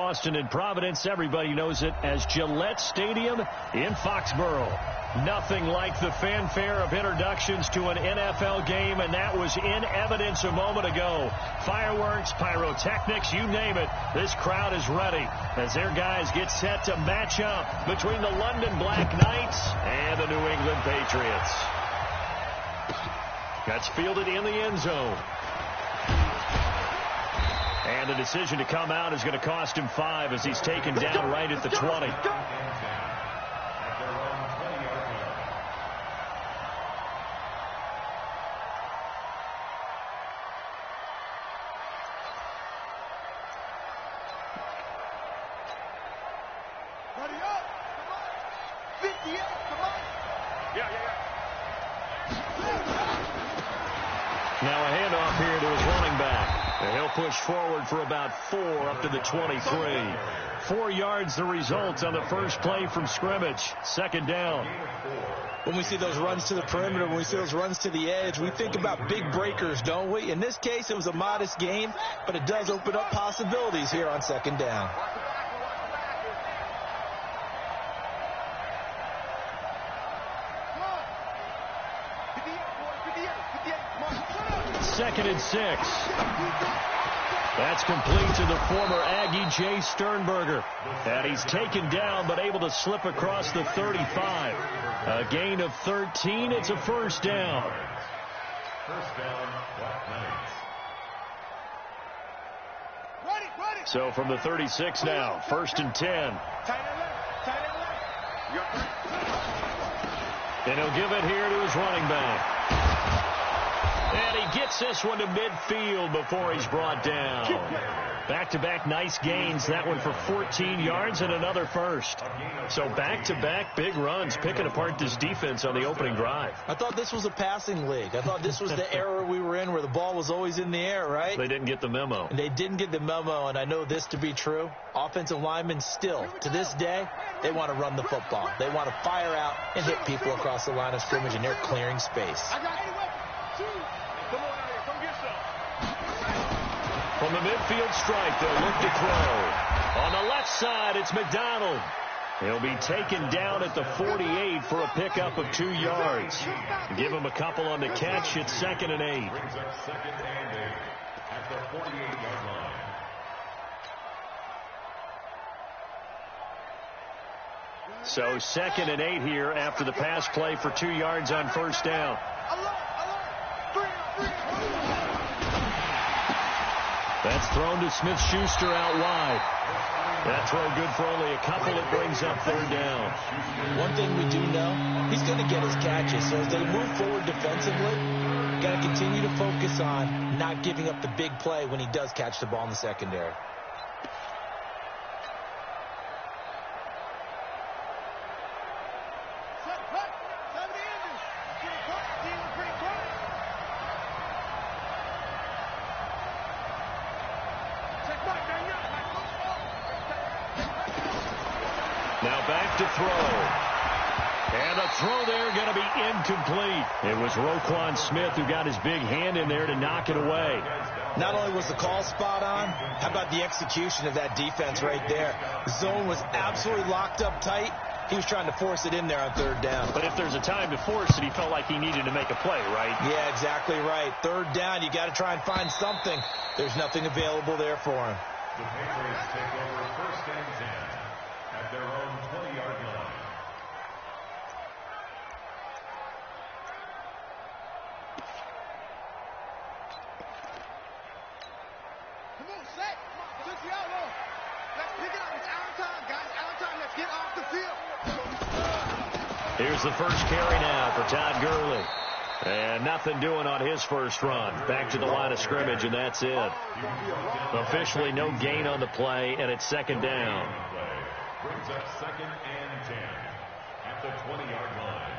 Boston and Providence. Everybody knows it as Gillette Stadium in Foxborough. Nothing like the fanfare of introductions to an NFL game, and that was in evidence a moment ago. Fireworks, pyrotechnics, you name it. This crowd is ready as their guys get set to match up between the London Black Knights and the New England Patriots. That's fielded in the end zone. And the decision to come out is going to cost him 5 as he's taken down right at the 20. Now a handoff here to his running back. And he'll push forward for about 4 up to the 23. 4 yards the result on the first play from scrimmage. Second down. When we see those runs to the perimeter, when we see those runs to the edge, we think about big breakers, don't we? In this case, it was a modest gain, but it does open up possibilities here on second down. Second and 6. That's complete to the former Aggie, Jay Sternberger. And he's taken down, but able to slip across the 35. A gain of 13. It's a first down. So from the 36 now, first and 10. And he'll give it here to his running back. And he gets this one to midfield before he's brought down. Back-to-back nice gains. That one for 14 yards and another first. So back-to-back big runs, picking apart this defense on the opening drive. I thought this was a passing league. I thought this was the era we were in where the ball was always in the air, right? They didn't get the memo. And they didn't get the memo, and I know this to be true. Offensive linemen still, to this day, they want to run the football. They want to fire out and hit people across the line of scrimmage, and they're clearing space. From the midfield stripe, they'll look to throw. On the left side, it's McDonald. He'll be taken down at the 48 for a pickup of 2 yards. Give him a couple on the catch. It's second and 8. At the 48-yard line. So second and 8 here after the pass play for 2 yards on first down. That's thrown to Smith-Schuster out wide. That throw good for only a couple. It brings up third down. One thing we do know, he's going to get his catches. So as they move forward defensively, got to continue to focus on not giving up the big play when he does catch the ball in the secondary. Now back to throw. And the throw there going to be incomplete. It was Roquan Smith who got his big hand in there to knock it away. Not only was the call spot on, how about the execution of that defense right there? The zone was absolutely locked up tight. He was trying to force it in there on third down. But if there's a time to force it, he felt like he needed to make a play, right? Yeah, exactly right. Third down, you got to try and find something. There's nothing available there for him. The Patriots take over first and 10 at their own 20-yard line. Come on, set. Switch you out, low. Let's pick it up. It's our time, guys. Our time. Let's get off the field. Here's the first carry now for Todd Gurley. And nothing doing on his first run. Back to the line of scrimmage, and that's it. Officially no gain on the play, and it's second down. Brings up second and 10 at the 20-yard line.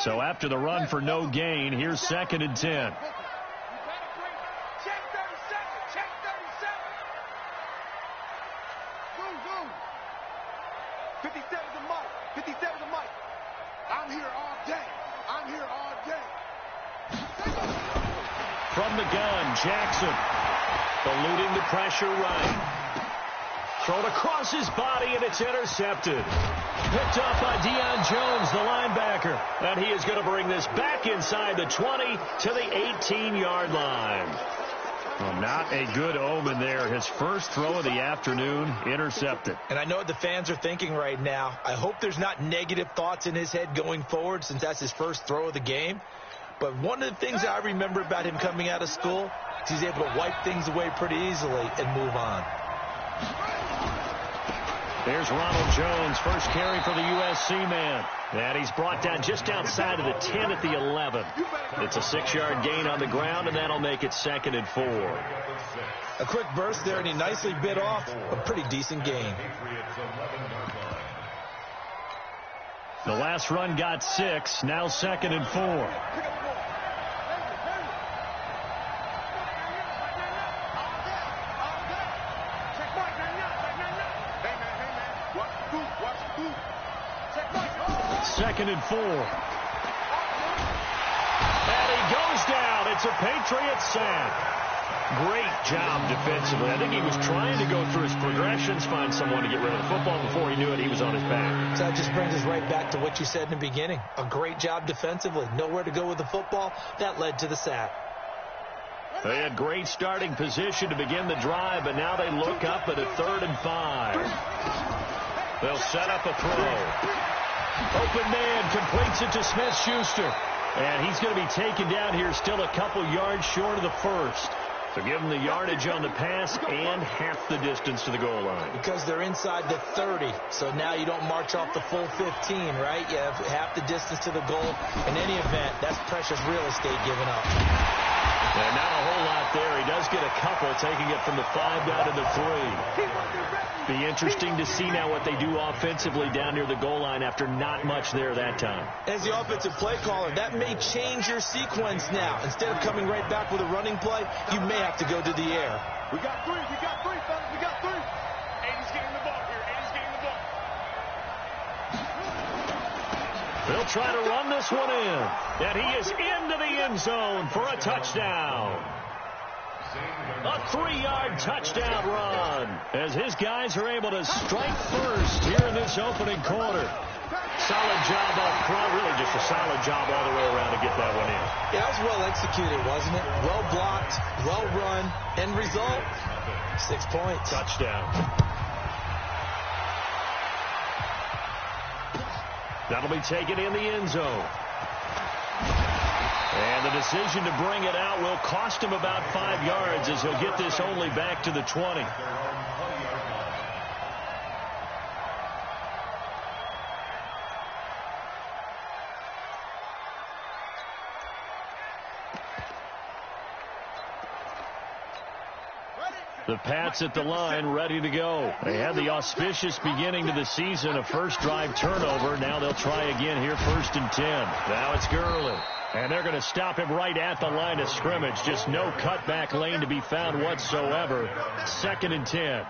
So after the run for no gain, here's second and 10. I'm here all day. I'm here all day. From the gun, Jackson. Eluding the pressure right. Thrown across his body, and it's intercepted. Picked up by Deion Jones, the linebacker. And he is going to bring this back inside the 20 to the 18-yard line. Well, not a good omen there. His first throw of the afternoon, intercepted. And I know what the fans are thinking right now. I hope there's not negative thoughts in his head going forward since that's his first throw of the game. But one of the things I remember about him coming out of school is he's able to wipe things away pretty easily and move on. There's Ronald Jones, first carry for the USC man. And he's brought down just outside of the 10 at the 11. It's a 6-yard gain on the ground, and that'll make it 2nd and 4. A quick burst there, and he nicely bit off a pretty decent gain. The last run got 6, now 2nd and 4. Second and 4. And he goes down. It's a Patriot sack. Great job defensively. I think he was trying to go through his progressions, find someone to get rid of the football. Before he knew it, he was on his back. So that just brings us right back to what you said in the beginning. A great job defensively. Nowhere to go with the football. That led to the sack. They had great starting position to begin the drive, but now they look up at a 3rd and 5. They'll set up a throw. Open man completes it to Smith-Schuster. And he's going to be taken down here still a couple yards short of the first. So give him the yardage on the pass and half the distance to the goal line. Because they're inside the 30. So now you don't march off the full 15, right? You have half the distance to the goal. In any event, that's precious real estate given up. And not a whole lot there. He does get a couple, taking it from the 5 down to the 3. Be interesting to see now what they do offensively down near the goal line after not much there that time. As the offensive play caller, that may change your sequence now. Instead of coming right back with a running play, you may have to go to the air. We got 3, fellas. We got 3. 80's getting the ball here. 80's getting the ball. They'll try to run this one in. And he is into the end zone for a touchdown. A 3-yard touchdown run as his guys are able to strike first here in this opening quarter. Solid job up front. Really just a solid job all the way around to get that one in. Yeah, that was well executed, wasn't it? Well blocked, well run. End result, 6 points. Touchdown. That'll be taken in the end zone. And the decision to bring it out will cost him about 5 yards as he'll get this only back to the 20. The Pats at the line, ready to go. They had the auspicious beginning to the season, a first drive turnover. Now they'll try again here, 1st and 10. Now it's Gurley. And they're going to stop him right at the line of scrimmage. Just no cutback lane to be found whatsoever. 2nd and 10.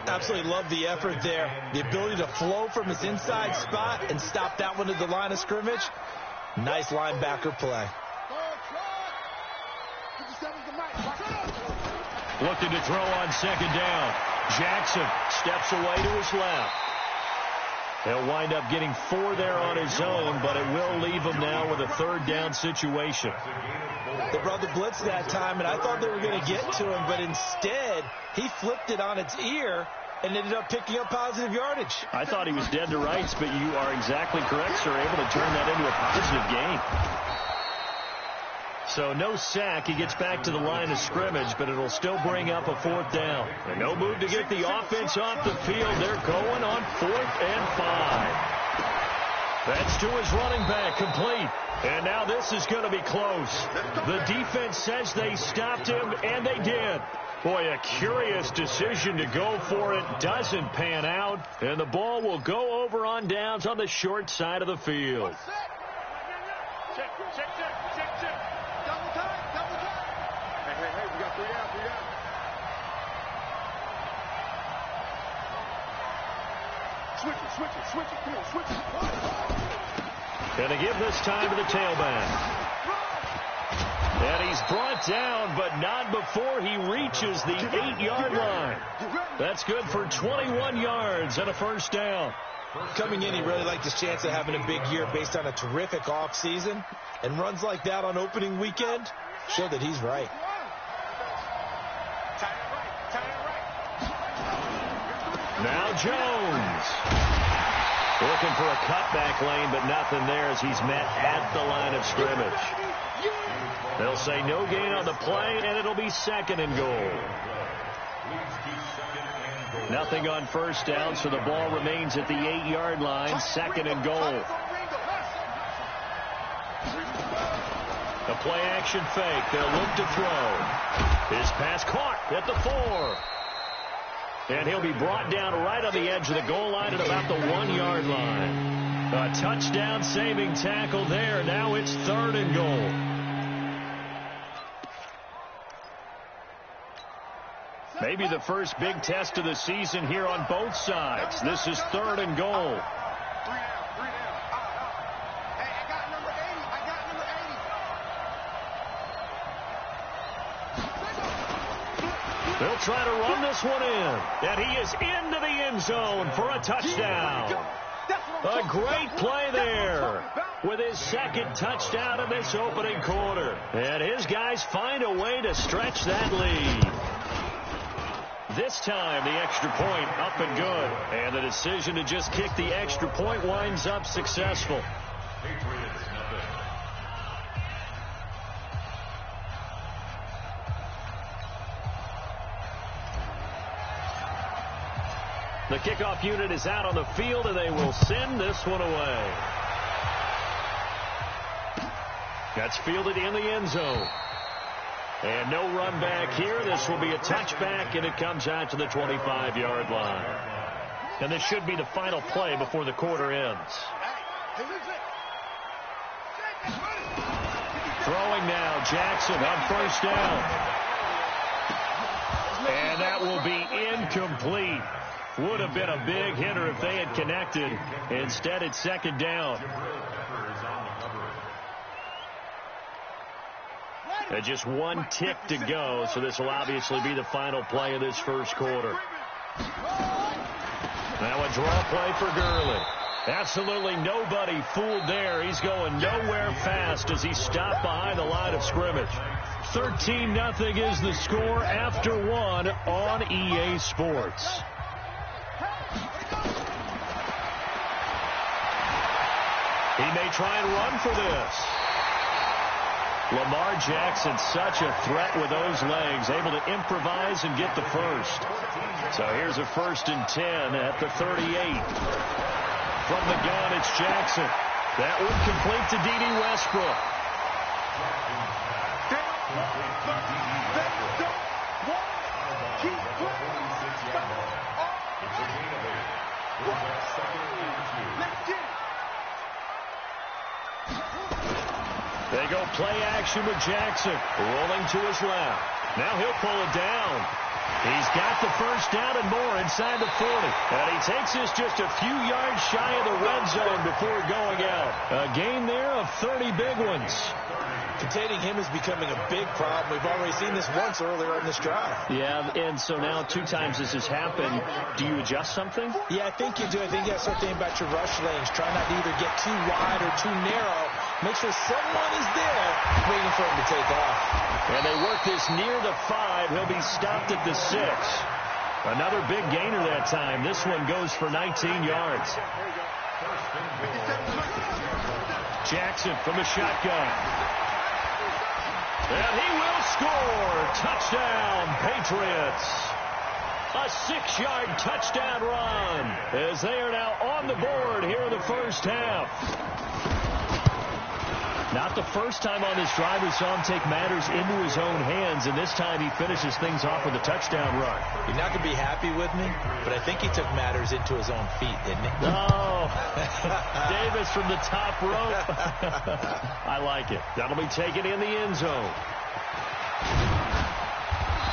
Absolutely love the effort there. The ability to flow from his inside spot and stop that one at the line of scrimmage. Nice linebacker play. Looking to throw on 2nd down. Jackson steps away to his left. He'll wind up getting 4 there on his own, but it will leave him now with a 3rd down situation. They brought the blitz that time, and I thought they were going to get to him, but instead he flipped it on its ear and ended up picking up positive yardage. I thought he was dead to rights, but you are exactly correct, sir. Able to turn that into a positive gain. So no sack. He gets back to the line of scrimmage, but it'll still bring up a 4th down. And no move to get the offense off the field. They're going on 4th and 5. That's to his running back, complete. And now this is going to be close. The defense says they stopped him, and they did. Boy, a curious decision to go for it. Doesn't pan out, and the ball will go over on downs on the short side of the field. Check. Double time. Hey, we got 3 out. Switch it. Come on, switch it. Gonna give this time to the tailback. And he's brought down, but not before he reaches the 8-yard line. That's good for 21 yards and a first down. Coming in, he really liked his chance of having a big year based on a terrific offseason. And runs like that on opening weekend show that he's right. Now Jones. Looking for a cutback lane, but nothing there as he's met at the line of scrimmage. They'll say no gain on the play, and it'll be 2nd and goal. Nothing on first down, so the ball remains at the 8-yard line, 2nd and goal. A play-action fake. They'll look to throw. His pass caught at the 4. And he'll be brought down right on the edge of the goal line at about the 1-yard line. A touchdown-saving tackle there. Now it's 3rd and goal. Maybe the first big test of the season here on both sides. This is 3rd and goal. They'll try to run this one in. And he is into the end zone for a touchdown. A great play there with his 2nd touchdown of this opening quarter. And his guys find a way to stretch that lead. This time, the extra point up and good. And the decision to just kick the extra point winds up successful. The kickoff unit is out on the field, and they will send this one away. That's fielded in the end zone. And no run back here. This will be a touchback, and it comes out to the 25-yard line. And this should be the final play before the quarter ends. Throwing now, Jackson on first down. And that will be incomplete. Would have been a big hitter if they had connected. Instead, it's 2nd down. Just one tick to go, so this will obviously be the final play of this first quarter. Now a draw play for Gurley. Absolutely nobody fooled there. He's going nowhere fast as he stopped behind the line of scrimmage. 13-0 is the score after 1 on EA Sports. He may try and run for this. Lamar Jackson, such a threat with those legs, able to improvise and get the first. So here's a 1st and 10 at the 38. From the gun, it's Jackson. That would complete to D.D. Westbrook. They go play action with Jackson. Rolling to his left. Now he'll pull it down. He's got the first down and more inside the 40. And he takes this just a few yards shy of the red zone before going out. A gain there of 30 big ones. Containing him is becoming a big problem. We've already seen this once earlier in this drive. Yeah, and so now 2 times this has happened. Do you adjust something? Yeah, I think you do. I think you have to start thinking about your rush lanes. Try not to either get too wide or too narrow. Make sure someone is there waiting for him to take off. And they work this near the 5. He'll be stopped at the 6. Another big gainer that time. This one goes for 19 yards. Jackson from the shotgun. And he will score. Touchdown, Patriots. A 6-yard touchdown run as they are now on the board here in the first half. Not the first time on this drive we saw him take matters into his own hands, and this time he finishes things off with a touchdown run. You're not going to be happy with me, but I think he took matters into his own feet, didn't he? Oh, Davis from the top rope. I like it. That'll be taken in the end zone.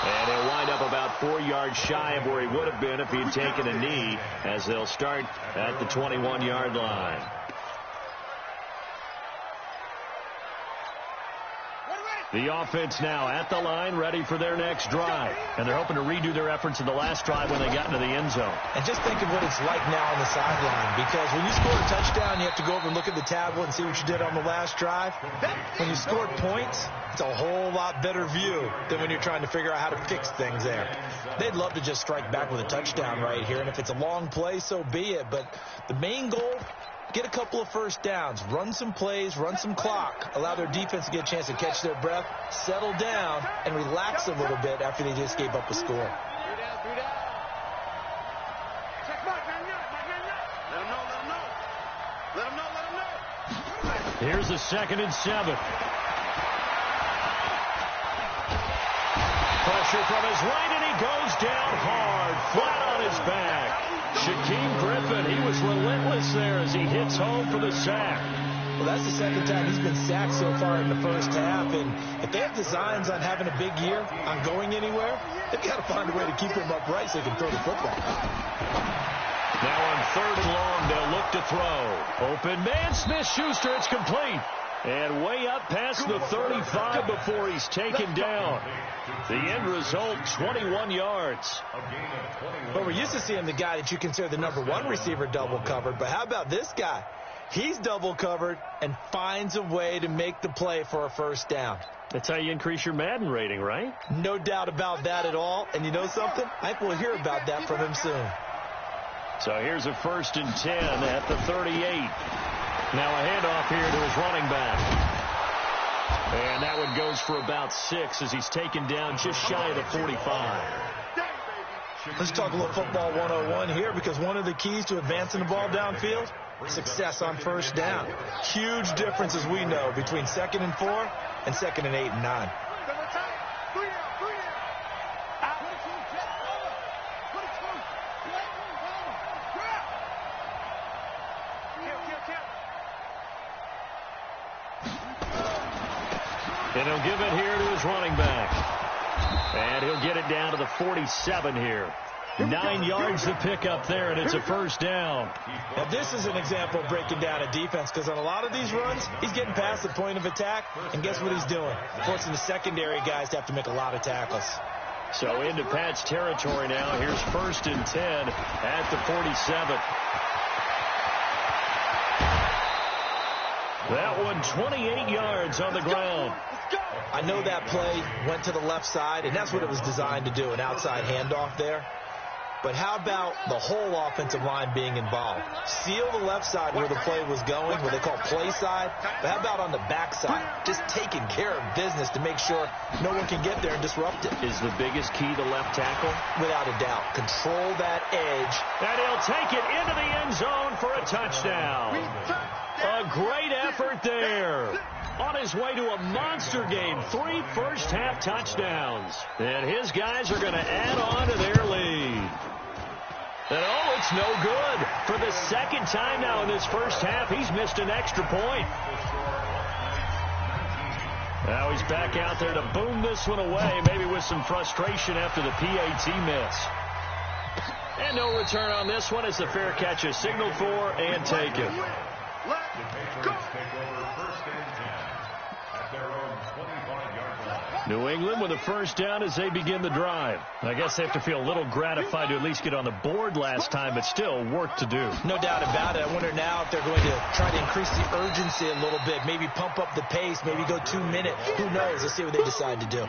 And he'll wind up about 4 yards shy of where he would have been if he had taken a knee, as they'll start at the 21-yard line. The offense now at the line, ready for their next drive. And they're hoping to redo their efforts in the last drive when they got into the end zone. And just think of what it's like now on the sideline. Because when you score a touchdown, you have to go over and look at the tablet and see what you did on the last drive. When you scored points, it's a whole lot better view than when you're trying to figure out how to fix things there. They'd love to just strike back with a touchdown right here. And if it's a long play, so be it. But the main goal, get a couple of first downs, run some plays, run some clock, allow their defense to get a chance to catch their breath, settle down, and relax a little bit after they just gave up a score. Here's a 2nd and 7. Pressure from his right, and he goes down hard, flat on his back. Shaquem Griffin, he was relentless there as he hits home for the sack. Well, that's the second time he's been sacked so far in the first half, and if they have designs on having a big year, on going anywhere, they've got to find a way to keep him upright so he can throw the football. Now on 3rd and long, they'll look to throw. Open man, Smith-Schuster, it's complete. And way up past the 35 before he's taken down. The end result, 21 yards. But we're used to seeing the guy that you consider the #1 receiver double covered. But how about this guy? He's double covered and finds a way to make the play for a first down. That's how you increase your Madden rating, right? No doubt about that at all. And you know something? I think we'll hear about that from him soon. So here's a 1st and 10 at the 38. Now a handoff here to his running back. And that one goes for about 6 as he's taken down just shy of the 45. Let's talk a little football 101 here, because one of the keys to advancing the ball downfield, success on first down. Huge difference, as we know, between 2nd and 4 and 2nd and 8 and 9. And he'll give it here to his running back. And he'll get it down to the 47 here. 9 yards to pick up there, and it's a first down. Now, this is an example of breaking down a defense, because on a lot of these runs, he's getting past the point of attack, and guess what he's doing? Forcing the secondary guys to have to make a lot of tackles. So into Pat's territory now. Here's 1st and 10 at the 47. That one 28 yards on the ground. I know that play went to the left side, and that's what it was designed to do, an outside handoff there. But how about the whole offensive line being involved? Seal the left side where the play was going, what they call play side. But how about on the back side? Just taking care of business to make sure no one can get there and disrupt it. Is the biggest key to left tackle? Without a doubt. Control that edge. And he'll take it into the end zone for a touchdown. A great effort there. On his way to a monster game, 3 first-half touchdowns. And his guys are going to add on to their lead. And oh, it's no good. For the second time now in this first half, he's missed an extra point. Now he's back out there to boom this one away, maybe with some frustration after the PAT miss. And no return on this one as the fair catch is signaled for and taken. New England with a first down as they begin the drive. I guess they have to feel a little gratified to at least get on the board last time, but still work to do. No doubt about it. I wonder now if they're going to try to increase the urgency a little bit, maybe pump up the pace, maybe go 2 minute. Who knows? Let's see what they decide to do.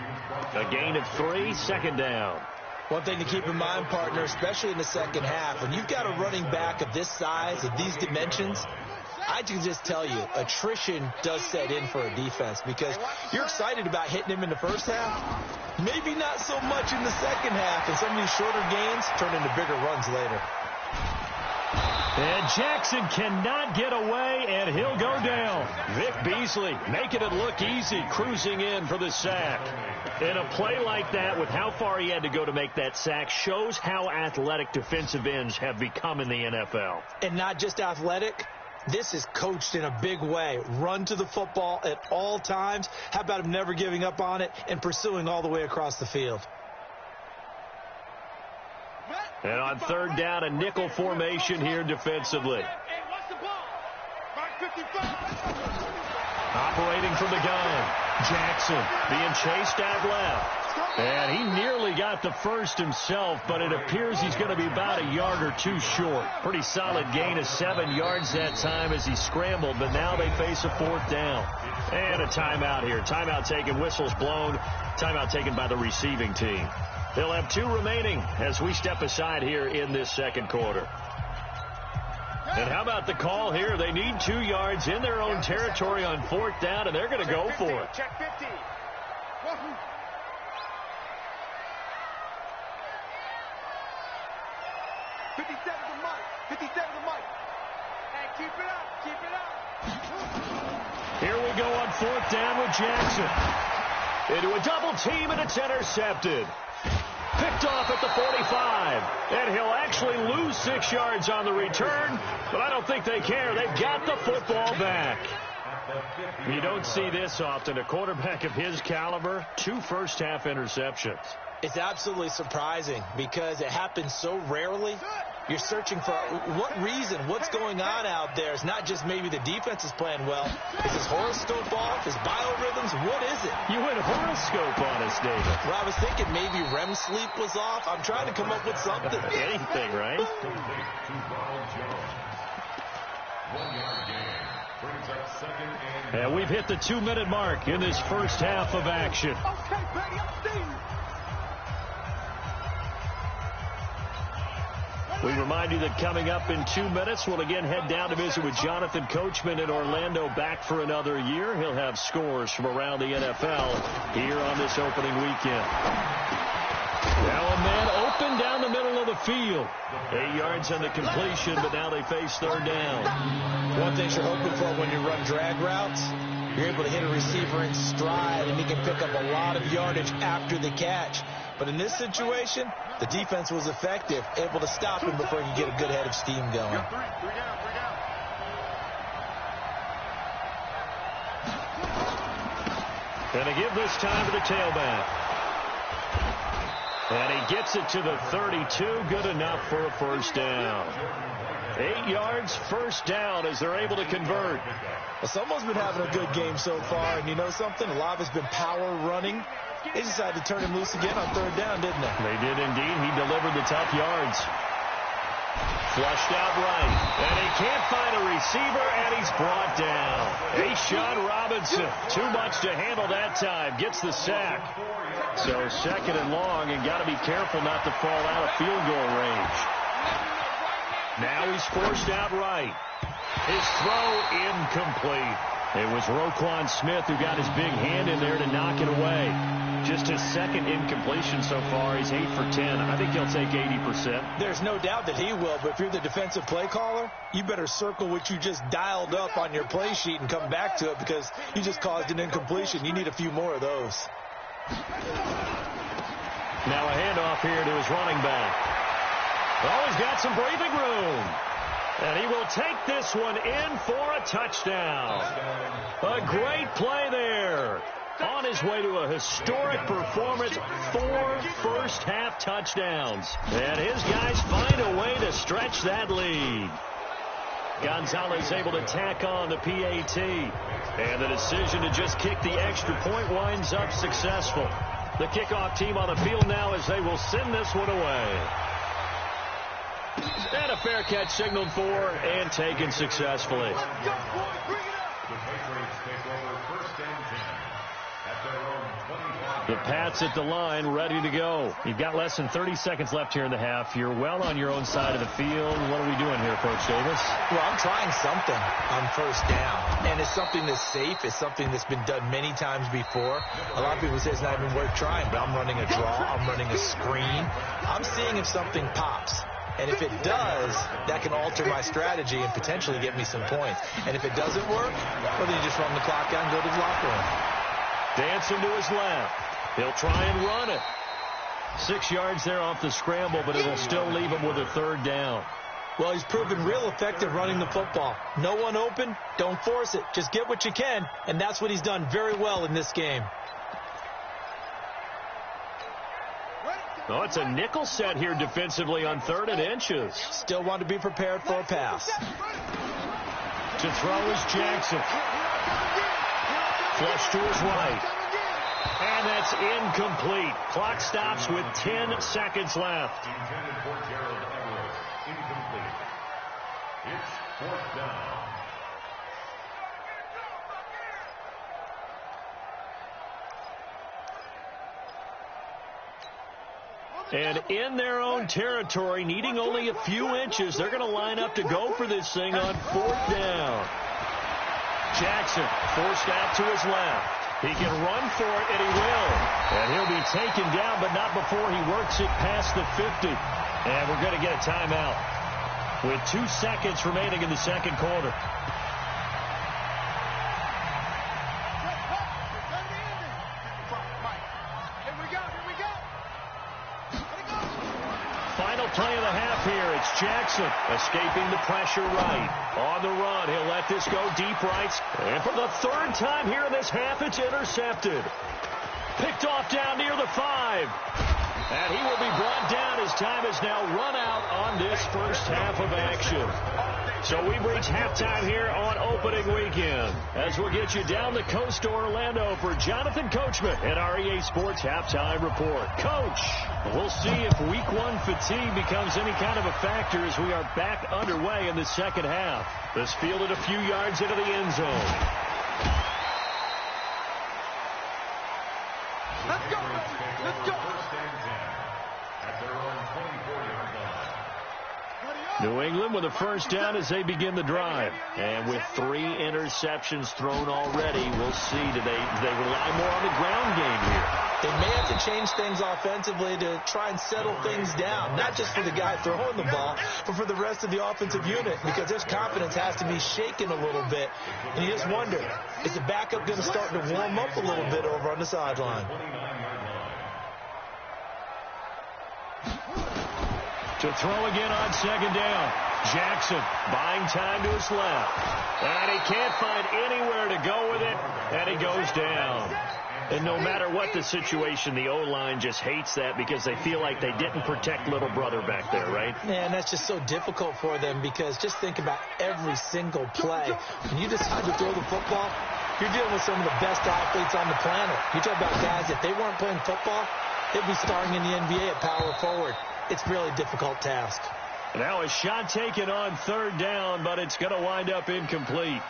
A gain of 3, 2nd down. One thing to keep in mind, partner, especially in the second half, when you've got a running back of this size, of these dimensions, I can just tell you, attrition does set in for a defense, because you're excited about hitting him in the first half, maybe not so much in the second half, and some of these shorter gains turn into bigger runs later. And Jackson cannot get away, and he'll go down. Vic Beasley making it look easy, cruising in for the sack. And a play like that, with how far he had to go to make that sack, shows how athletic defensive ends have become in the NFL. And not just athletic. This is coached in a big way. Run to the football at all times. How about him never giving up on it and pursuing all the way across the field? And on 3rd down, a nickel formation here defensively. Operating from the gun. Jackson being chased out left. And he nearly got the first himself, but it appears he's going to be about a yard or two short. Pretty solid gain of 7 yards that time as he scrambled, but now they face a 4th down. And a timeout here. Timeout taken, whistles blown. Timeout taken by the receiving team. They'll have 2 remaining as we step aside here in this second quarter. And how about the call here? They need 2 yards in their own territory on 4th down, and they're going to go for it. Check 50. 57 to Mike. 57 to Mike. Hey, keep it up. Keep it up. Here we go on 4th down with Jackson. Into a double team, and it's intercepted. Picked off at the 45. And he'll actually lose 6 yards on the return, but I don't think they care. They've got the football back. You don't see this often. A quarterback of his caliber, 2 first-half interceptions. It's absolutely surprising because it happens so rarely. You're searching for what reason, what's going on out there. It's not just maybe the defense is playing well. Is his horoscope off? His biorhythms? What is it? You went horoscope on us, David. Well, I was thinking maybe REM sleep was off. I'm trying to come up with something. Anything, right? 1 yard gain. Brings up 2nd and... And we've hit the 2-minute mark in this first half of action. Okay, Betty, I'm Steve. We remind you that coming up in 2 minutes, we'll again head down to visit with Jonathan Coachman in Orlando, back for another year. He'll have scores from around the NFL here on this opening weekend. Now a man open down the middle of the field. 8 yards on the completion, but now they face 3rd down. One thing you're hoping for when you run drag routes, you're able to hit a receiver in stride, and he can pick up a lot of yardage after the catch. But in this situation, the defense was effective, able to stop him before he could get a good head of steam going. And they give this time to the tailback. And he gets it to the 32. Good enough for a first down. 8 yards, first down as they're able to convert. Well, someone's been having a good game so far, and you know something? A lot of it's been power running. They decided to turn him loose again on 3rd down, didn't they? They did indeed. He delivered the tough yards. Flushed out right. And he can't find a receiver, and he's brought down. Ashawn Robinson, too much to handle that time. Gets the sack. So 2nd and long, and got to be careful not to fall out of field goal range. Now he's forced out right. His throw incomplete. It was Roquan Smith who got his big hand in there to knock it away. Just his 2nd incompletion so far. He's 8 for 10. I think he'll take 80%. There's no doubt that he will, but if you're the defensive play caller, you better circle what you just dialed up on your play sheet and come back to it because you just caused an incompletion. You need a few more of those. Now a handoff here to his running back. Oh, he's got some breathing room. And he will take this one in for a touchdown. A great play there. On his way to a historic performance, 4 first-half touchdowns. And his guys find a way to stretch that lead. Gonzalez able to tack on the PAT. And the decision to just kick the extra point winds up successful. The kickoff team on the field now as they will send this one away. And a fair catch signaled for and taken successfully. The Patriots take over 1st and 10 at their own 25. The Pats at the line, ready to go. You've got less than 30 seconds left here in the half. You're well on your own side of the field. What are we doing here, Coach Davis? Well, I'm trying something on 1st down. And it's something that's safe. It's something that's been done many times before. A lot of people say it's not even worth trying, but I'm running a draw. I'm running a screen. I'm seeing if something pops. And if it does, that can alter my strategy and potentially get me some points. And if it doesn't work, well, then you just run the clock out and go to the locker room. Dancing to his left. He'll try and run it. 6 yards there off the scramble, but it'll still leave him with a 3rd down. Well, he's proven real effective running the football. No one open, don't force it. Just get what you can, and that's what he's done very well in this game. Oh, it's a nickel set here defensively on 3rd and inches. Still want to be prepared for a pass. To throw is Jackson. Flush to his right. And that's incomplete. Clock stops with 10 seconds left. Intended for Gerald Everett. Incomplete. It's fourth down. And in their own territory, needing only a few inches, they're going to line up to go for this thing on fourth down. Jackson forced out to his left. He can run for it, and he will. And he'll be taken down, but not before he works it past the 50. And we're going to get a timeout with 2 seconds remaining in the second quarter. Final play of the half here. It's Jackson escaping the pressure right. On the run, he'll let this go deep right. And for the third time here in this half, it's intercepted. Picked off down near the 5. And he will be brought down. His time is now run out on this first half of action. So we've reached halftime here on opening weekend. As we'll get you down the coast to Orlando for Jonathan Coachman at our EA Sports Halftime Report. Coach, we'll see if week 1 fatigue becomes any kind of a factor as we are back underway in the second half. This fielded a few yards into the end zone. Let's go, let's go. First and 10 at their own 24-yard line. New England with a first down as they begin the drive. And with 3 interceptions thrown already, we'll see. Do they rely more on the ground game here? They may have to change things offensively to try and settle things down, not just for the guy throwing the ball, but for the rest of the offensive unit, because his confidence has to be shaken a little bit. And you just wonder, is the backup going to start to warm up a little bit over on the sideline? To throw again on second down. Jackson buying time to his left. And he can't find anywhere to go with it, and he goes down. And no matter what the situation, the O-line just hates that because they feel like they didn't protect little brother back there, right? Yeah, and that's just so difficult for them because just think about every single play. When you decide to throw the football, you're dealing with some of the best athletes on the planet. You talk about guys, if they weren't playing football, they'd be starring in the NBA at power forward. It's a really difficult task. Now a shot taken on third down, but it's going to wind up incomplete.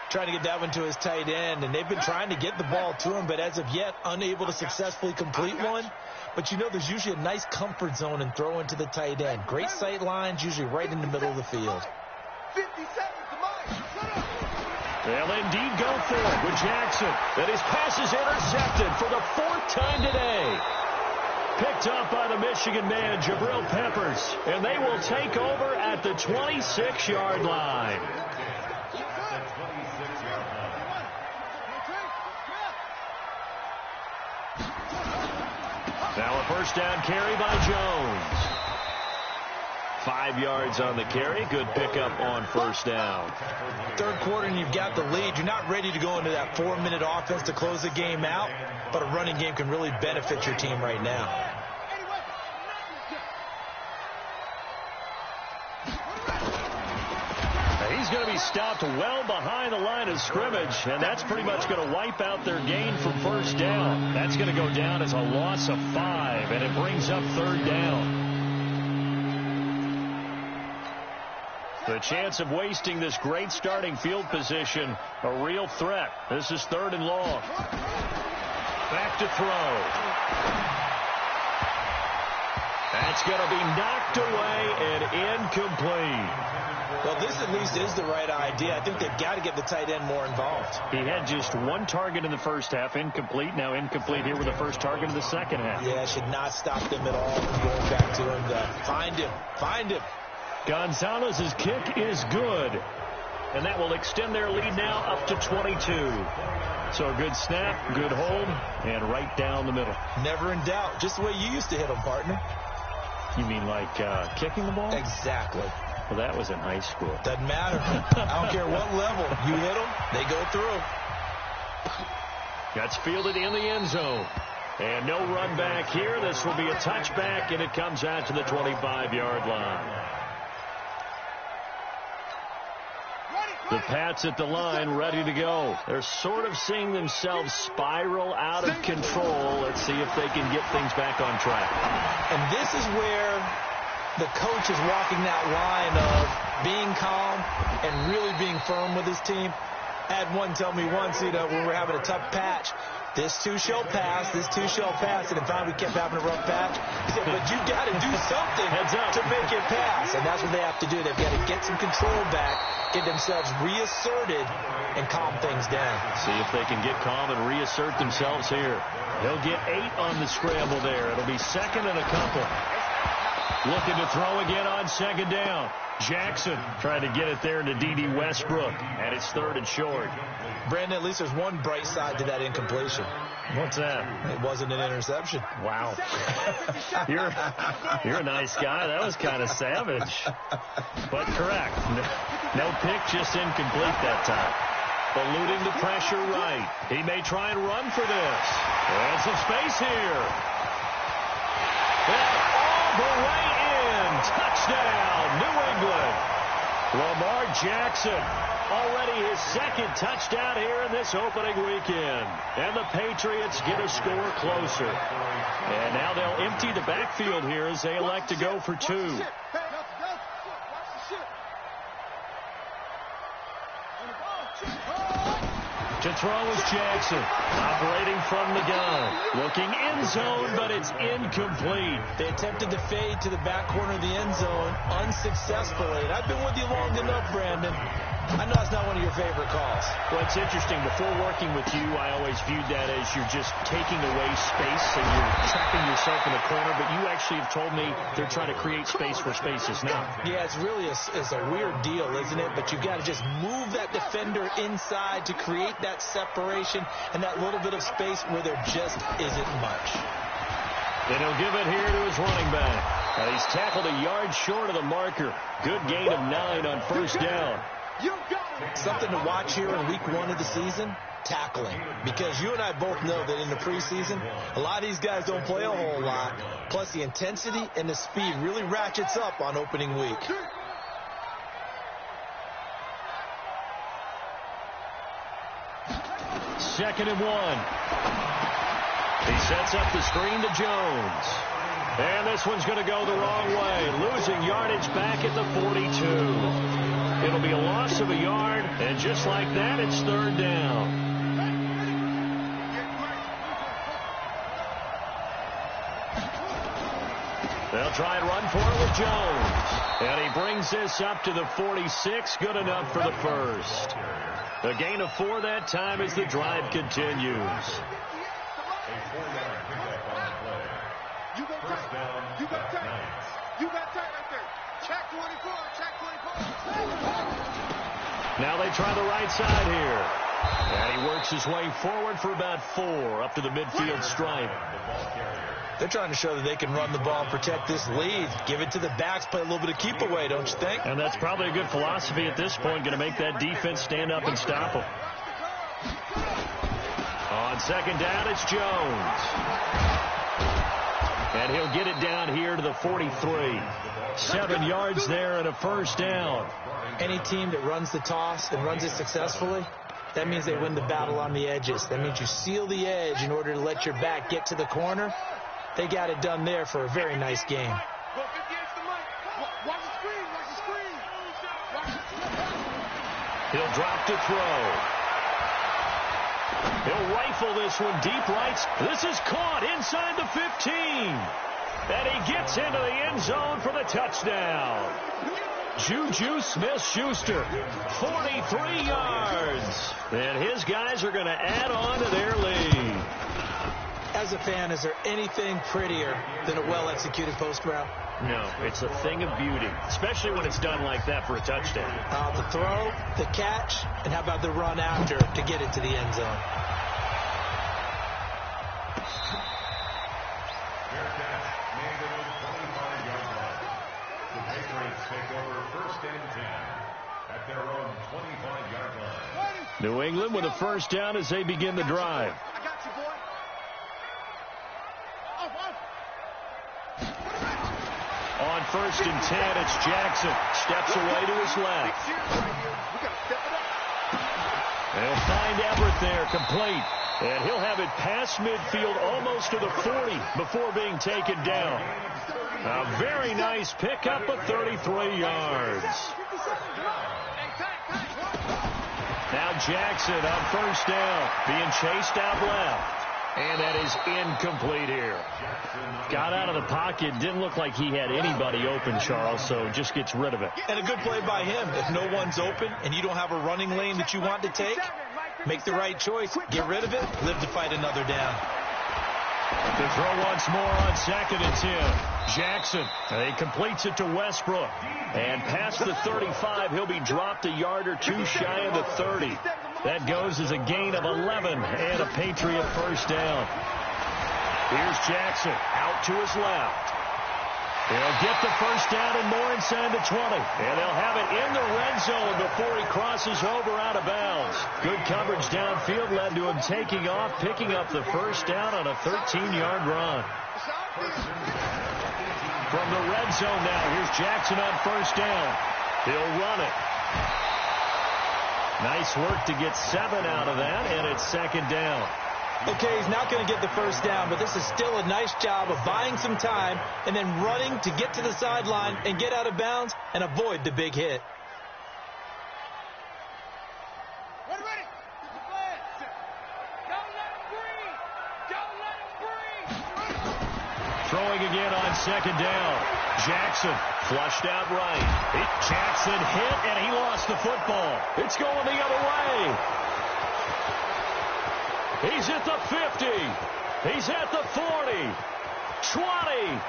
Trying to get that one to his tight end, and they've been trying to get the ball to him, but as of yet, unable to successfully complete one. But you know there's usually a nice comfort zone in throwing to the tight end. Great sight lines, usually right in the middle of the field. 50 seconds to mine. They'll indeed go for it with Jackson. And his pass is intercepted for the 4th time today. Picked up by the Michigan man, Jabril Peppers. And they will take over at the 26-yard line. Now a first down carry by Jones. 5 yards on the carry. Good pickup on first down. Third quarter and you've got the lead. You're not ready to go into that 4-minute offense to close the game out, but a running game can really benefit your team right now. He's going to be stopped well behind the line of scrimmage, and that's pretty much going to wipe out their gain from first down. That's going to go down as a loss of 5, and it brings up third down. The chance of wasting this great starting field position, a real threat. This is 3rd and long. Back to throw. That's going to be knocked away and incomplete. Well, this at least is the right idea. I think they've got to get the tight end more involved. He had just 1 target in the first half, incomplete. Now incomplete here with the first target of the second half. Yeah, should not stop them at all from going back to him to find him. Find him. Gonzalez's kick is good. And that will extend their lead now up to 22. So a good snap, good hold, and right down the middle. Never in doubt. Just the way you used to hit them, partner. You mean like kicking the ball? Exactly. Well, that was in high school. Doesn't matter. I don't care what level. You hit them, they go through. That's fielded in the end zone. And no run back here. This will be a touchback, and it comes out to the 25-yard line. Ready, The Pats at the line, ready to go. They're sort of seeing themselves spiral out of control. Let's see if they can get things back on track. And this is where the coach is walking that line of being calm and really being firm with his team. I had one tell me once, when we're having a tough patch, this too shall pass, this too shall pass. And in fact, we kept having a rough patch. He said, but you got to do something to make it pass. And that's what they have to do. They've got to get some control back, get themselves reasserted, and calm things down. See if they can get calm and reassert themselves here. They'll get 8 on the scramble there. It'll be second and a couple. Looking to throw again on second down. Jackson trying to get it there to D.D. Westbrook. And it's third and short. Brandon, at least there's one bright side to that incompletion. What's that? It wasn't an interception. Wow. You're a nice guy. That was kind of savage. But correct. No pick, just incomplete that time. Eluding the pressure right. He may try and run for this. And some space here. And all the way in. Touchdown, New England. Lamar Jackson. Already his second touchdown here in this opening weekend. And the Patriots get a score closer. And now they'll empty the backfield here as they elect to go for 2. To throw is Jackson, operating from the gun. Looking end zone, but it's incomplete. They attempted to fade to the back corner of the end zone unsuccessfully. And I've been with you long enough, Brandon. I know it's not one of your favorite calls. Well, it's interesting. Before working with you, I always viewed that as you're just taking away space and you're trapping yourself in a corner. But you actually have told me they're trying to create space for spaces now. Yeah, it's really it's a weird deal, isn't it? But you've got to just move that defender inside to create that separation and that little bit of space where there just isn't much. And he'll give it here to his running back. And he's tackled a yard short of the marker. Good gain of 9 on first down. Something to watch here in week 1 of the season, tackling. Because you and I both know that in the preseason, a lot of these guys don't play a whole lot. Plus, the intensity and the speed really ratchets up on opening week. Second and 1. He sets up the screen to Jones. And this one's going to go the wrong way. Losing yardage back at the 42. It'll be a loss of a yard, and just like that, it's third down. They'll try and run for it with Jones. And he brings this up to the 46. Good enough for the first. A gain of 4 that time as the drive continues. You got tight. You got tight. You got tight right there. Check 24. Check 24. Now they try the right side here. And he works his way forward for about 4 up to the midfield stripe. They're trying to show that they can run the ball and protect this lead. Give it to the backs, play a little bit of keep away, don't you think? And that's probably a good philosophy at this point, going to make that defense stand up and stop them. On second down, it's Jones. And he'll get it down here to the 43. 7 yards there and a first down. Any team that runs the toss and runs it successfully, that means they win the battle on the edges. That means you seal the edge in order to let your back get to the corner. They got it done there for a very nice game. He'll drop to throw. He'll rifle this one deep right. This is caught inside the 15. And he gets into the end zone for the touchdown. Juju Smith-Schuster, 43 yards. And his guys are going to add on to their lead. As a fan, is there anything prettier than a well-executed post route? No, it's a thing of beauty, especially when it's done like that for a touchdown. The throw, the catch, and how about the run after to get it to the end zone? Fair catch made at the 25-yard line. The Patriots take over first and 10 at their own 25-yard line. New England with a first down as they begin the drive. I got you, boy. On first and 10, it's Jackson. Steps away to his left. We got to step it up. They'll find Everett there, complete. And he'll have it past midfield, almost to the 40, before being taken down. A very nice pickup of 33 yards. Now Jackson on first down, being chased out left. And that is incomplete here. Got out of the pocket. Didn't look like he had anybody open, Charles, so just gets rid of it. And a good play by him. If no one's open and you don't have a running lane that you want to take, make the right choice. Get rid of it. Live to fight another down. The throw once more on 2nd and 10. Jackson, he completes it to Westbrook. And past the 35, he'll be dropped a yard or two shy of the 30. That goes as a gain of 11 and a Patriot first down. Here's Jackson out to his left. He'll get the first down and more inside the 20. And they'll have it in the red zone before he crosses over out of bounds. Good coverage downfield led to him taking off, picking up the first down on a 13-yard run. From the red zone now, here's Jackson on first down. He'll run it. Nice work to get 7 out of that, and it's 2nd down. Okay, he's not going to get the first down, but this is still a nice job of buying some time and then running to get to the sideline and get out of bounds and avoid the big hit. Ready. Don't let him breathe. Don't let him breathe. Throwing again on 2nd down. Jackson flushed out right. Jackson hit, and he lost the football. It's going the other way. He's at the 50. He's at the 40. 20.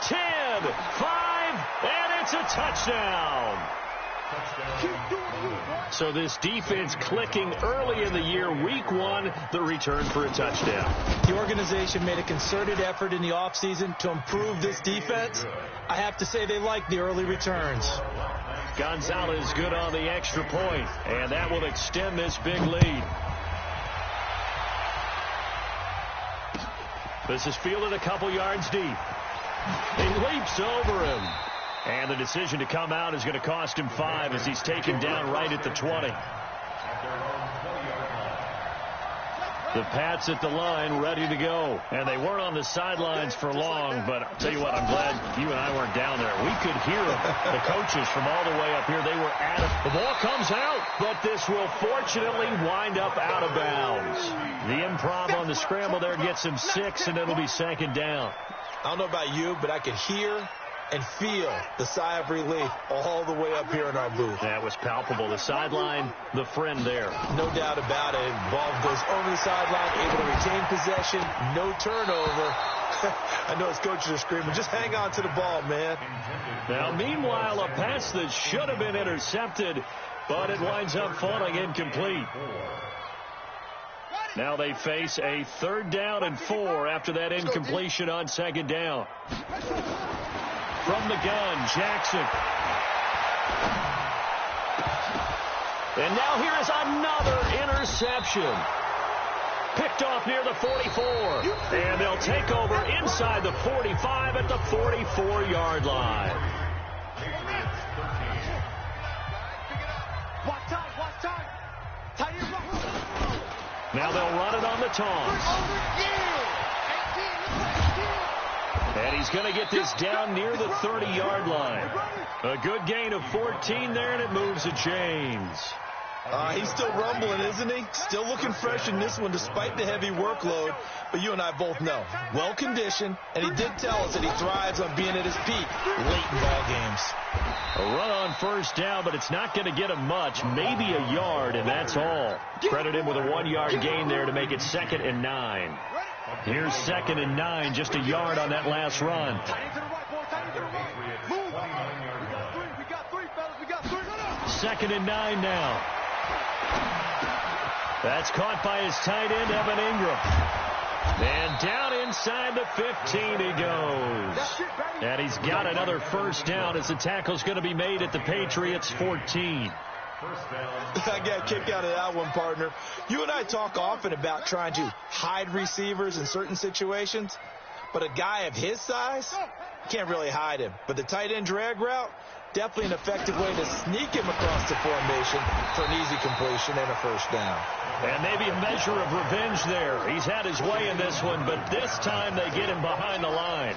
10. 5. And it's a touchdown. So this defense clicking early in the year, week 1, the return for a touchdown. The organization made a concerted effort in the offseason to improve this defense. I have to say they like the early returns. Gonzalez good on the extra point, and that will extend this big lead. This is fielded a couple yards deep. He leaps over him. And the decision to come out is going to cost him 5 as he's taken down right at the 20. The Pats at the line ready to go. And they weren't on the sidelines for long, but I'll tell you what, I'm glad you and I weren't down there. We could hear the coaches from all the way up here. They were at it. The ball comes out, but this will fortunately wind up out of bounds. The improv on the scramble there gets him 6, and it'll be 2nd down. I don't know about you, but I could hear and feel the sigh of relief all the way up here in our booth. That was palpable. The sideline, the friend there. No doubt about it. Ball goes over the sideline, able to retain possession, no turnover. I know his coaches are screaming, just hang on to the ball, man. Now, meanwhile, a pass that should have been intercepted, but it winds up falling incomplete. Now they face a 3rd down and 4 after that incompletion on 2nd down. From the gun, Jackson. And now here is another interception. Picked off near the 44. And they'll take over inside the 45 at the 44-yard line. Now they'll run it on the taunts. And he's going to get this down near the 30-yard line. A good gain of 14 there, and it moves the chains. He's still rumbling, isn't he? Still looking fresh in this one despite the heavy workload. But you and I both know, well-conditioned, and he did tell us that he thrives on being at his peak late in ball games. A run on first down, but it's not going to get him much, maybe a yard, and that's all. Credit him with a 1-yard gain there to make it 2nd and 9. Here's 2nd and 9, just a yard on that last run. 2nd and 9 now. That's caught by his tight end, Evan Ingram. And down inside the 15 he goes. And he's got another first down as the tackle's going to be made at the Patriots' 14. I got a kick out of that one, partner. You and I talk often about trying to hide receivers in certain situations, but a guy of his size, can't really hide him. But the tight end drag route, definitely an effective way to sneak him across the formation for an easy completion and a first down. And maybe a measure of revenge there. He's had his way in this one, but this time they get him behind the line.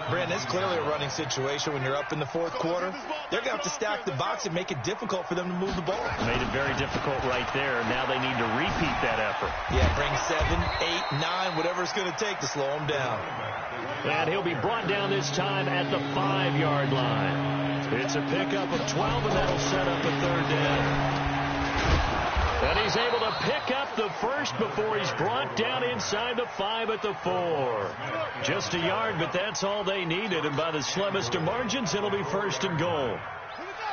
Brandon, it's clearly a running situation when you're up in the fourth quarter. They're going to have to stack the box and make it difficult for them to move the ball. Made it very difficult right there. Now they need to repeat that effort. Yeah, bring 7, 8, 9, whatever it's going to take to slow him down. And he'll be brought down this time at the 5-yard line. It's a pickup of 12, and that'll set up a third down. And he's able to pick up the first before he's brought down inside the 5 at the 4. Just a yard, but that's all they needed. And by the slimmest of margins, it'll be first and goal. Here we go.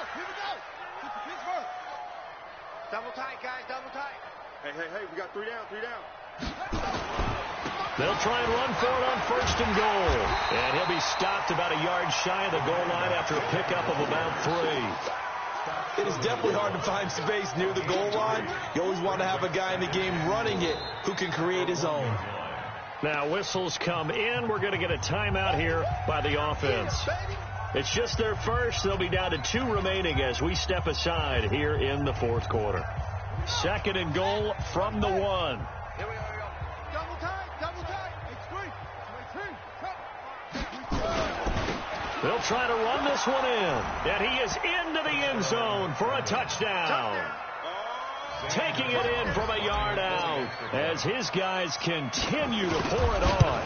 Double tight, guys, double tight. Hey, we got 3 down. They'll try and run for it on first and goal. And he'll be stopped about a yard shy of the goal line after a pickup of about 3. It is definitely hard to find space near the goal line. You always want to have a guy in the game running it who can create his own. Now whistles come in. We're going to get a timeout here by the offense. It's just their first. They'll be down to 2 remaining as we step aside here in the fourth quarter. Second and goal from the 1. Here we go. Double tight. They'll try to run this one in. And he is into the end zone for a touchdown. Taking it in from a yard out as his guys continue to pour it on.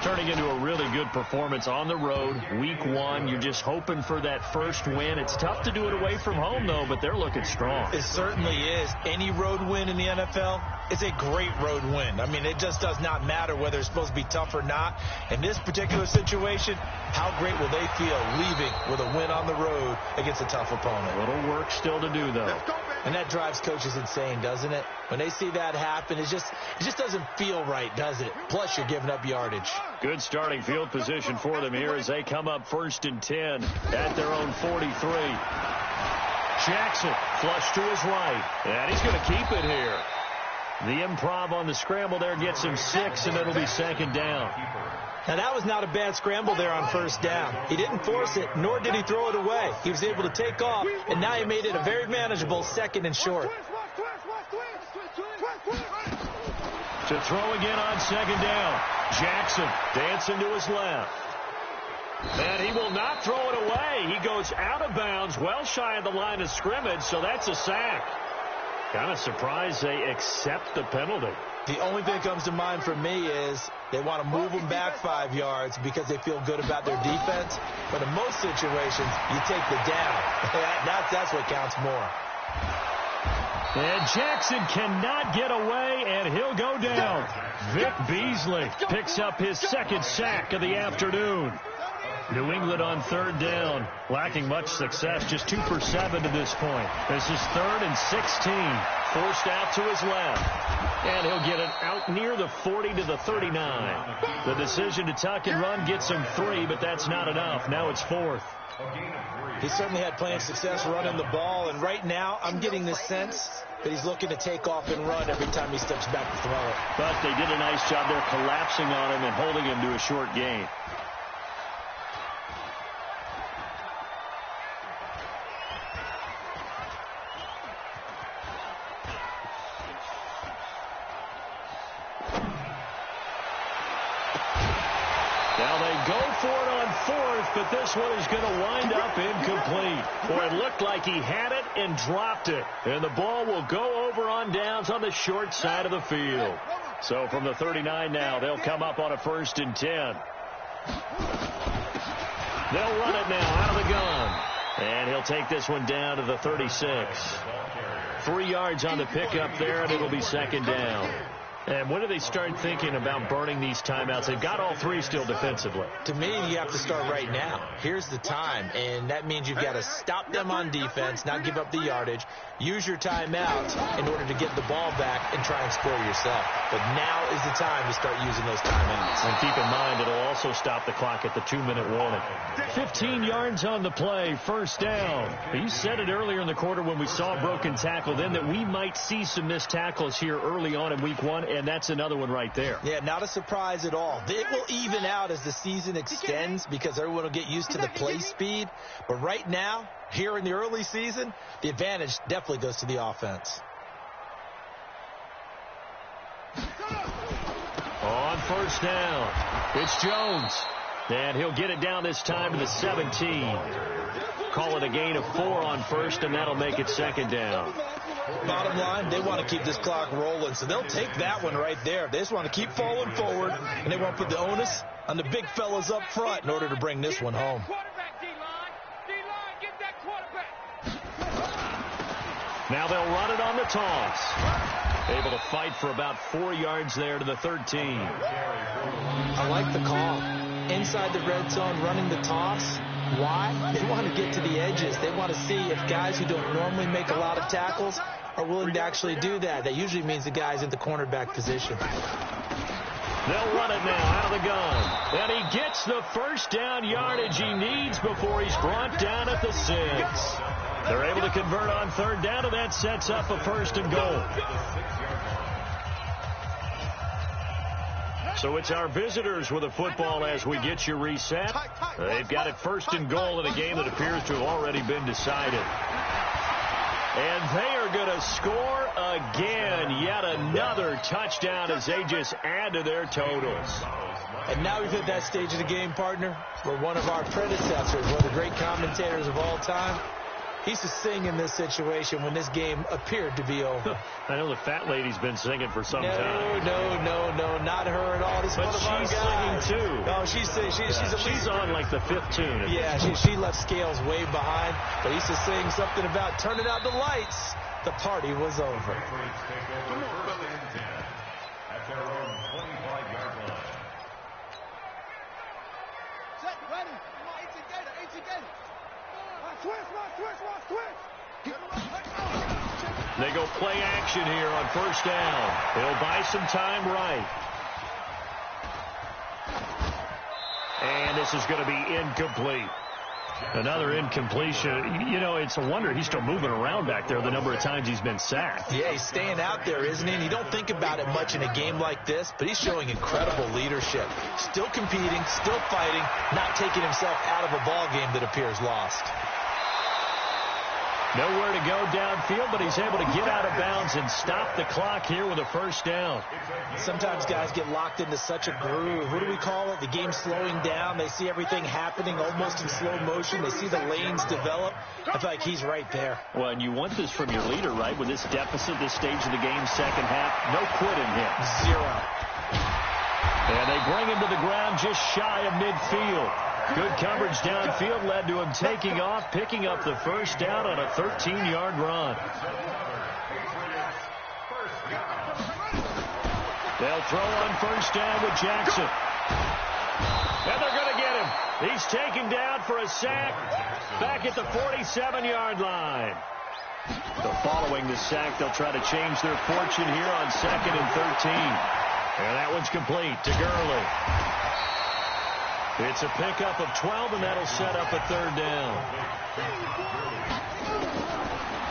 Turning into a really good performance on the road. Week 1, you're just hoping for that first win. It's tough to do it away from home, though, but they're looking strong. It certainly is. Any road win in the NFL is a great road win. I mean, it just does not matter whether it's supposed to be tough or not. In this particular situation, how great will they feel leaving with a win on the road against a tough opponent? A little work still to do, though. And that drives coaches insane, doesn't it? When they see that happen, it just doesn't feel right, does it? Plus, you're giving up yardage. Good starting field position for them here as they come up first and 10 at their own 43. Jackson flush to his right, and he's going to keep it here. The improv on the scramble there gets him 6, and it'll be second down. Now, that was not a bad scramble there on first down. He didn't force it, nor did he throw it away. He was able to take off, and now he made it a very manageable second and short. To throw again on second down. Jackson dancing to his left. And he will not throw it away. He goes out of bounds, well shy of the line of scrimmage, so that's a sack. Kind of surprised they accept the penalty. The only thing that comes to mind for me is they want to move them back 5 yards because they feel good about their defense. But in most situations, you take the down. That's what counts more. And Jackson cannot get away, and he'll go down. Vic Beasley picks up his second sack of the afternoon. New England on third down, lacking much success, just 2 for 7 to this point. This is 3rd and 16, forced out to his left. And he'll get it out near the 40 to the 39. The decision to tuck and run gets him 3, but that's not enough. Now it's 4th. He certainly had plenty of success running the ball, and right now I'm getting the sense that he's looking to take off and run every time he steps back to throw it. But they did a nice job there collapsing on him and holding him to a short gain. Now they go for it on 4th, but this one is going to wind up incomplete. Boy, it looked like he had it and dropped it. And the ball will go over on downs on the short side of the field. So from the 39 now, they'll come up on a 1st and 10. They'll run it now out of the gun. And he'll take this one down to the 36. 3 yards on the pickup there, and it'll be second down. And when do they start thinking about burning these timeouts? They've got all 3 still defensively. To me, you have to start right now. Here's the time, and that means you've got to stop them on defense, not give up the yardage, use your timeouts in order to get the ball back and try and score yourself. But now is the time to start using those timeouts. And keep in mind, it'll also stop the clock at the 2-minute warning. 15 yards on the play, first down. You said it earlier in the quarter when we saw a broken tackle then that we might see some missed tackles here early on in week 1. and that's another one right there. Yeah, not a surprise at all. It will even out as the season extends because everyone will get used to the play speed. But right now, here in the early season, the advantage definitely goes to the offense. On first down, it's Jones. And he'll get it down this time to the 17. Call it a gain of 4 on first, and that'll make it second down. Bottom line, they want to keep this clock rolling, so they'll take that one right there. They just want to keep falling forward, and they want to put the onus on the big fellas up front in order to bring this one home. Now they'll run it on the toss. Able to fight for about 4 yards there to the 13. I like the call. Inside the red zone, running the toss. Why? They want to get to the edges. They want to see if guys who don't normally make a lot of tackles are willing to actually do that. That usually means the guy's in the cornerback position. They'll run it now out of the gun. And he gets the first down yardage he needs before he's brought down at the 6. They're able to convert on third down, and that sets up a first and goal. So it's our visitors with the football as we get you reset. They've got it first and goal in a game that appears to have already been decided. And they are going to score again. Yet another touchdown as they just add to their totals. And now we've hit that stage of the game, partner, where one of our predecessors, one of the great commentators of all time, he used to sing in this situation when this game appeared to be over. I know the fat lady's been singing for some time. No, not her at all. This but is one of she's our guys. singing too. No, she's on like the 5th tune. Yeah, she left Scales way behind, but he used to sing something about turning out the lights. The party was over. At their own 25-yard line. Set, ready. Come on, 18 gator. Twist. They go play action here on first down. They'll buy some time right. And this is going to be incomplete. Another incompletion. You know, it's a wonder he's still moving around back there the number of times he's been sacked. Yeah, he's staying out there, isn't he? And you don't think about it much in a game like this, but he's showing incredible leadership. Still competing, still fighting, not taking himself out of a ball game that appears lost. Nowhere to go downfield, but he's able to get out of bounds and stop the clock here with a first down. Sometimes guys get locked into such a groove. What do we call it? The game's slowing down. They see everything happening almost in slow motion. They see the lanes develop. I feel like he's right there. Well, and you want this from your leader, right? With this deficit, this stage of the game, second half, no quitting him. 0. And they bring him to the ground just shy of midfield. Good coverage downfield led to him taking off, picking up the first down on a 13-yard run. They'll throw on first down with Jackson. And they're going to get him. He's taken down for a sack back at the 47-yard line. So following the sack, they'll try to change their fortune here on 2nd and 13. And that one's complete to Gurley. It's a pickup of 12, and that'll set up a third down.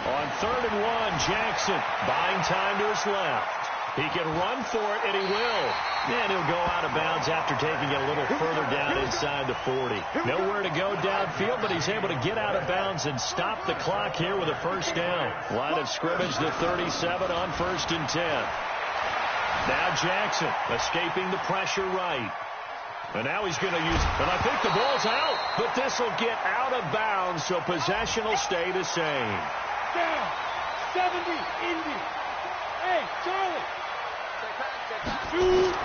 On 3rd and 1, Jackson buying time to his left. He can run for it, and he will. And he'll go out of bounds after taking it a little further down inside the 40. Nowhere to go downfield, but he's able to get out of bounds and stop the clock here with a first down. Line of scrimmage to 37 on 1st and 10. Now Jackson escaping the pressure right. And now he's going to use, and I think the ball's out, but this will get out of bounds, so possession will stay the same. Down. 70, Indy. Hey, Charlie. Shoot.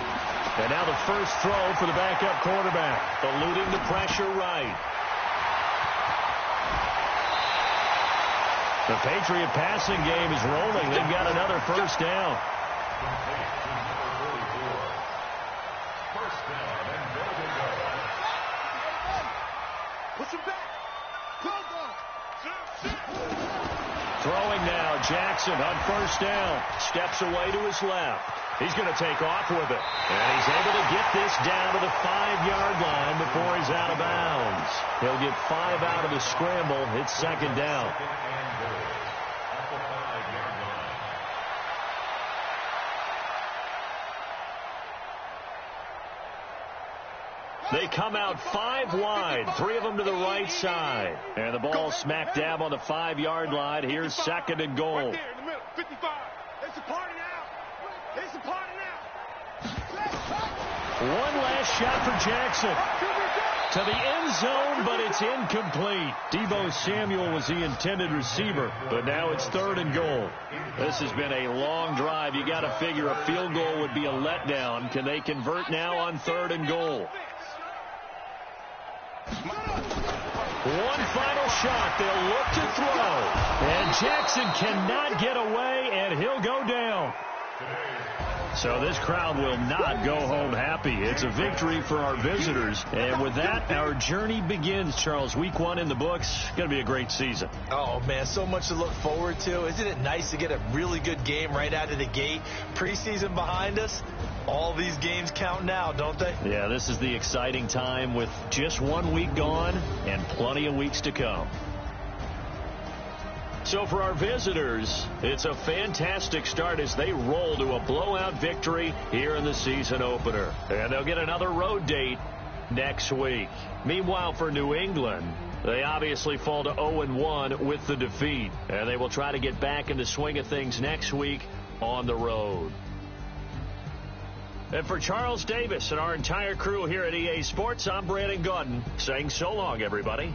And now the first throw for the backup quarterback, eluding the pressure right. The Patriot passing game is rolling. They've got another first down. Throwing now, Jackson on first down. Steps away to his left. He's going to take off with it. And he's able to get this down to the 5-yard line before he's out of bounds. He'll get 5 out of the scramble. It's second down. They come out 5 wide, 3 of them to the right side. And the ball smack dab on the 5-yard line. Here's 2nd and goal. Right there in the middle, 55. It's a party now. It's a party now. One last shot for Jackson. To the end zone, but it's incomplete. Deebo Samuel was the intended receiver, but now it's 3rd and goal. This has been a long drive. You got to figure a field goal would be a letdown. Can they convert now on 3rd and goal? One final shot. They'll look to throw. And Jackson cannot get away, and he'll go down. So this crowd will not go home happy. It's a victory for our visitors. And with that, our journey begins, Charles. Week 1 in the books. Going to be a great season. Oh, man, so much to look forward to. Isn't it nice to get a really good game right out of the gate? Preseason behind us. All these games count now, don't they? Yeah, this is the exciting time with just 1 week gone and plenty of weeks to come. So for our visitors, it's a fantastic start as they roll to a blowout victory here in the season opener. And they'll get another road date next week. Meanwhile, for New England, they obviously fall to 0-1 with the defeat. And they will try to get back in the swing of things next week on the road. And for Charles Davis and our entire crew here at EA Sports, I'm Brandon Gaudin saying so long, everybody.